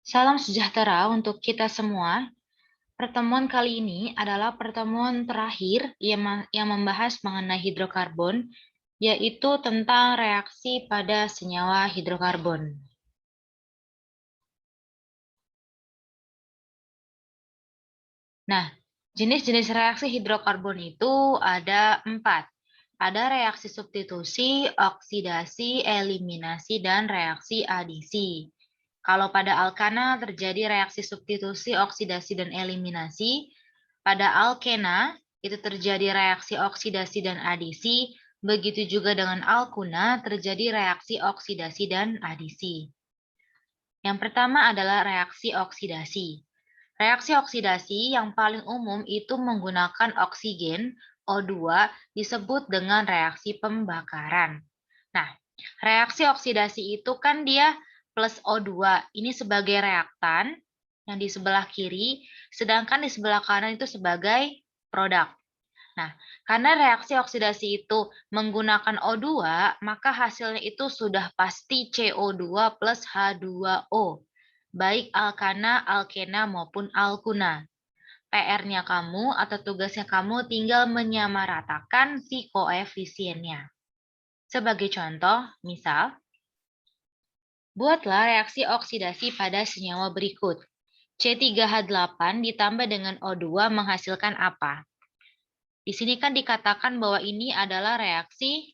Salam sejahtera untuk kita semua. Pertemuan kali ini adalah pertemuan terakhir yang membahas mengenai hidrokarbon, yaitu tentang reaksi pada senyawa hidrokarbon. Nah, jenis-jenis reaksi hidrokarbon itu ada 4. Ada reaksi substitusi, oksidasi, eliminasi, dan reaksi adisi. Kalau pada alkana terjadi reaksi substitusi, oksidasi, dan eliminasi. Pada alkena itu terjadi reaksi oksidasi dan adisi. Begitu juga dengan alkuna terjadi reaksi oksidasi dan adisi. Yang pertama adalah reaksi oksidasi. Reaksi oksidasi yang paling umum itu menggunakan oksigen O2 disebut dengan reaksi pembakaran. Nah, reaksi oksidasi itu kan dia plus O2. Ini sebagai reaktan yang di sebelah kiri, sedangkan di sebelah kanan itu sebagai produk. Nah, karena reaksi oksidasi itu menggunakan O2, maka hasilnya itu sudah pasti CO2 plus H2O, baik alkana, alkena, maupun alkuna. PR-nya kamu atau tugasnya kamu tinggal menyamaratakan si koefisiennya. Sebagai contoh, misal, buatlah reaksi oksidasi pada senyawa berikut. C3H8 ditambah dengan O2 menghasilkan apa? Di sini kan dikatakan bahwa ini adalah reaksi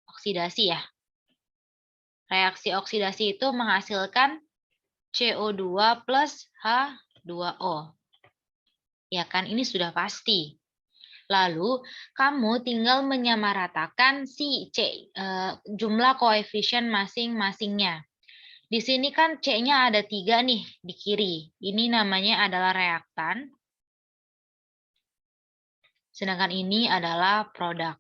oksidasi ya. Reaksi oksidasi itu menghasilkan CO2 plus H2O. Ya kan, ini sudah pasti. Lalu, kamu tinggal menyamaratakan si jumlah koefisien masing-masingnya. Di sini kan C-nya ada 3 nih di kiri. Ini namanya adalah reaktan. Sedangkan ini adalah produk.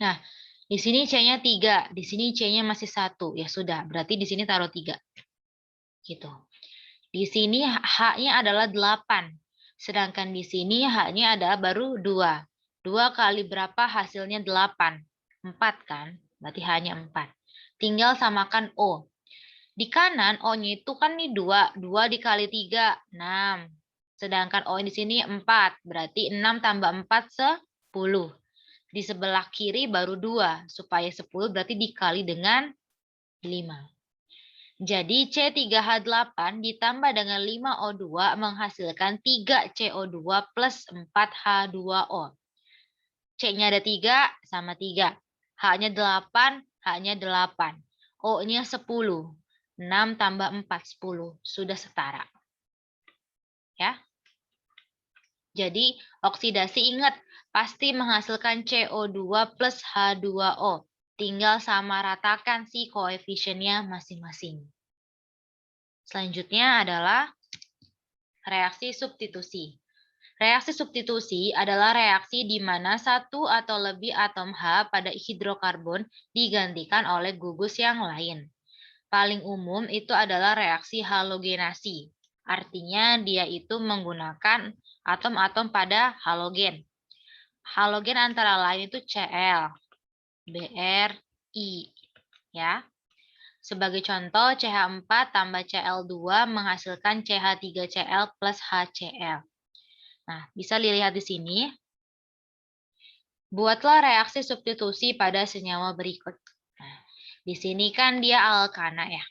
Nah, di sini C-nya 3, di sini C-nya masih 1. Ya sudah, berarti di sini taruh 3. Gitu. Di sini H-nya adalah 8. Sedangkan di sini H-nya adalah baru 2. 2 kali berapa hasilnya 8? 4 kan? Berarti H-nya 4. Tinggal samakan O. Di kanan O-nya itu kan nih 2. 2 dikali 3, 6. Sedangkan O di sini 4. Berarti 6 tambah 4, 10. Di sebelah kiri baru 2. Supaya 10 berarti dikali dengan 5. Jadi C3H8 ditambah dengan 5O2 menghasilkan 3CO2 plus 4H2O. C-nya ada 3 sama 3. H-nya 8, H-nya 8. O-nya 10. 6 tambah 4, 10. Sudah setara. Ya. Jadi oksidasi ingat, pasti menghasilkan CO2 plus H2O. Tinggal samaratakan si koefisiennya masing-masing. Selanjutnya adalah reaksi substitusi. Reaksi substitusi adalah reaksi di mana satu atau lebih atom H pada hidrokarbon digantikan oleh gugus yang lain. Paling umum itu adalah reaksi halogenasi. Artinya dia itu menggunakan atom-atom pada halogen. Halogen antara lain itu Cl, Br, I. Ya. Sebagai contoh, CH4 tambah Cl2 menghasilkan CH3Cl plus HCl. Nah, bisa dilihat di sini. Buatlah reaksi substitusi pada senyawa berikut. Nah, di sini kan dia alkana ya.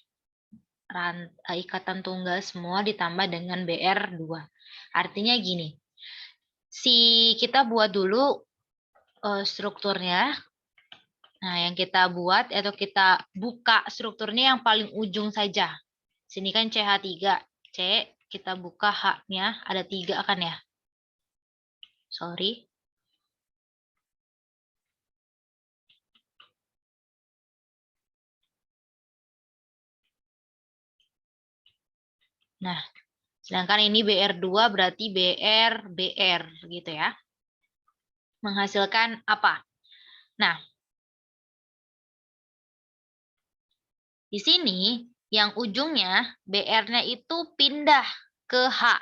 Ikatan tunggal semua ditambah dengan Br2. Artinya gini. Kita buat dulu strukturnya. Nah, yang kita buat atau kita buka strukturnya yang paling ujung saja. Sini kan CH3. C, kita buka H-nya, ada 3 kan ya? Sorry. Nah, sedangkan ini BR2 berarti BR gitu ya. Menghasilkan apa? Nah, di sini yang ujungnya BR-nya itu pindah ke H.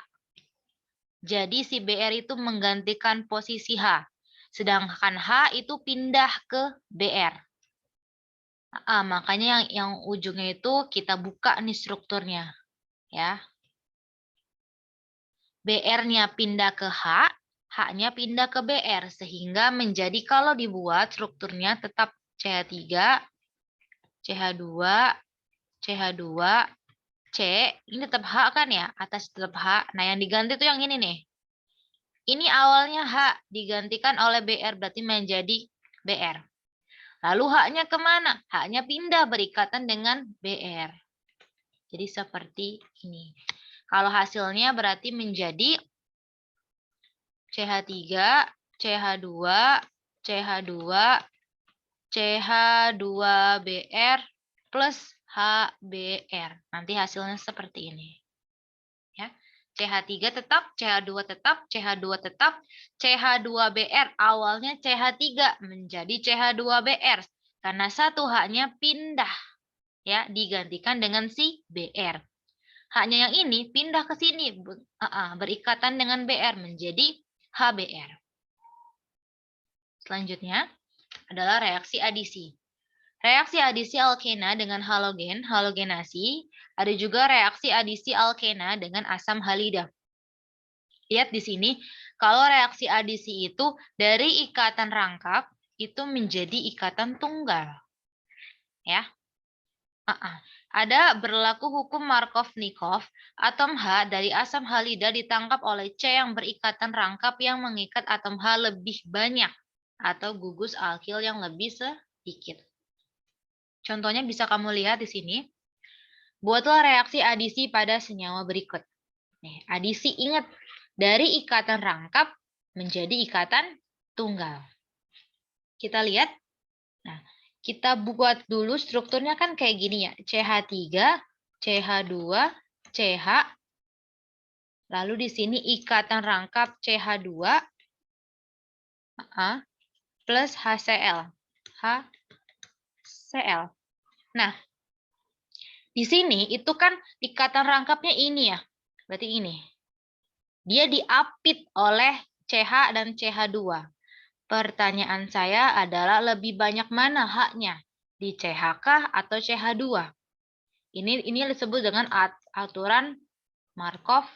Jadi si BR itu menggantikan posisi H. Sedangkan H itu pindah ke BR. Makanya yang ujungnya itu kita buka nih strukturnya, ya. BR-nya pindah ke H, H-nya pindah ke BR, sehingga menjadi kalau dibuat strukturnya tetap CH3, CH2, CH2, C, ini tetap H kan ya, atas tetap H. Nah, yang diganti tuh yang ini nih. Ini awalnya H, digantikan oleh BR, berarti menjadi BR. Lalu H-nya kemana? H-nya pindah berikatan dengan BR. Jadi seperti ini. Kalau hasilnya berarti menjadi CH3, CH2, CH2, CH2BR plus HBr. Nanti hasilnya seperti ini. Ya. CH3 tetap, CH2 tetap, CH2 tetap, CH2BR awalnya CH3 menjadi CH2BR karena satu H-nya pindah, ya, digantikan dengan si BR. H-nya yang ini pindah ke sini, berikatan dengan BR menjadi HBr. Selanjutnya adalah reaksi adisi. Reaksi adisi alkena dengan halogen, halogenasi. Ada juga reaksi adisi alkena dengan asam halida. Lihat di sini, kalau reaksi adisi itu dari ikatan rangkap itu menjadi ikatan tunggal. Ya. Ada berlaku hukum Markov-Nikov, atom H dari asam halida ditangkap oleh C yang berikatan rangkap yang mengikat atom H lebih banyak atau gugus alkil yang lebih sedikit. Contohnya bisa kamu lihat di sini. Buatlah reaksi adisi pada senyawa berikut. Nih, adisi ingat dari ikatan rangkap menjadi ikatan tunggal. Kita lihat. Nah, kita buat dulu strukturnya kan kayak gini ya. CH3, CH2, CH. Lalu di sini ikatan rangkap CH2 plus HCl. HCl. Nah, di sini itu kan ikatan rangkapnya ini ya. Berarti ini. Dia diapit oleh CH dan CH2. Pertanyaan saya adalah lebih banyak mana H-nya? Di CH kah atau CH2? Ini disebut dengan aturan Markov-Nikov.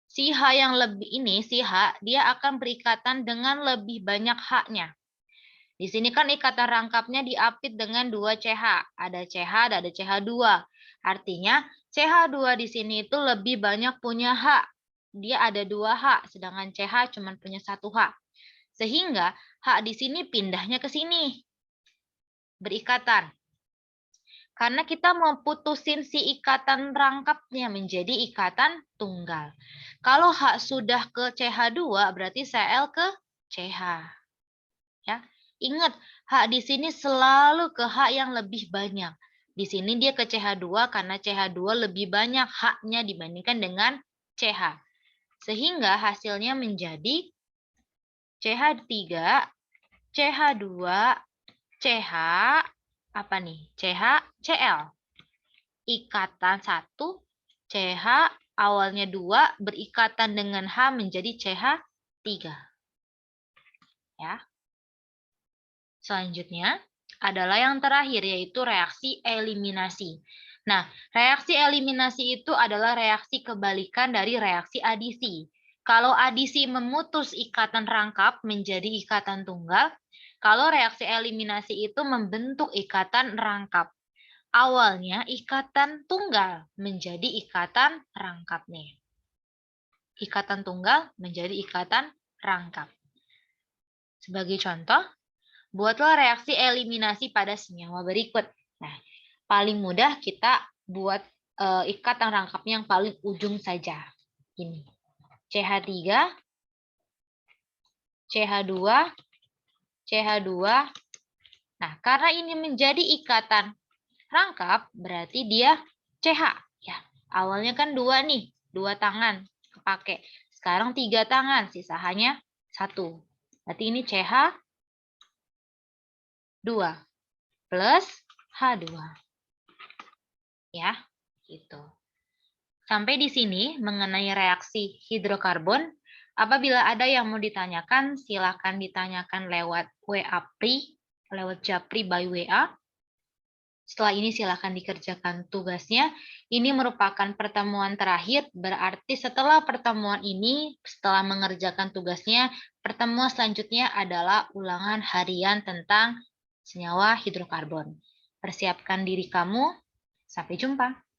Si H yang lebih ini, si H, dia akan berikatan dengan lebih banyak H-nya. Di sini kan ikatan rangkapnya diapit dengan 2 CH. Ada CH, ada CH2. Artinya CH2 di sini itu lebih banyak punya H. Dia ada 2 H, sedangkan CH cuma punya 1 H. Sehingga H di sini pindahnya ke sini. Berikatan. Karena kita mau putusin si ikatan rangkapnya menjadi ikatan tunggal. Kalau H sudah ke CH2, berarti Cl ke CH. Ya. Ingat, H di sini selalu ke H yang lebih banyak. Di sini dia ke CH2 karena CH2 lebih banyak H-nya dibandingkan dengan CH. Sehingga hasilnya menjadi CH3, CH2, CH, apa nih? CH, Cl. Ikatan 1, CH awalnya 2, berikatan dengan H menjadi CH3. Ya. Selanjutnya adalah yang terakhir, yaitu reaksi eliminasi. Nah, reaksi eliminasi itu adalah reaksi kebalikan dari reaksi adisi. Kalau adisi memutus ikatan rangkap menjadi ikatan tunggal, kalau reaksi eliminasi itu membentuk ikatan rangkap. Awalnya ikatan tunggal menjadi ikatan rangkap nih. Ikatan tunggal menjadi ikatan rangkap. Sebagai contoh, buatlah reaksi eliminasi pada senyawa berikut. Nah, paling mudah kita buat ikatan rangkapnya yang paling ujung saja. Ini. CH3, CH2, CH2. Nah, karena ini menjadi ikatan rangkap, berarti dia CH. Ya, awalnya kan 2 nih, 2 tangan kepake. Sekarang 3 tangan, sisa hanya 1. Berarti ini CH 2 plus H2. Ya, gitu. Sampai di sini mengenai reaksi hidrokarbon. Apabila ada yang mau ditanyakan, silakan ditanyakan lewat lewat Japri by WA. Setelah ini silakan dikerjakan tugasnya. Ini merupakan pertemuan terakhir, berarti setelah pertemuan ini, setelah mengerjakan tugasnya, pertemuan selanjutnya adalah ulangan harian tentang senyawa hidrokarbon. Persiapkan diri kamu, sampai jumpa.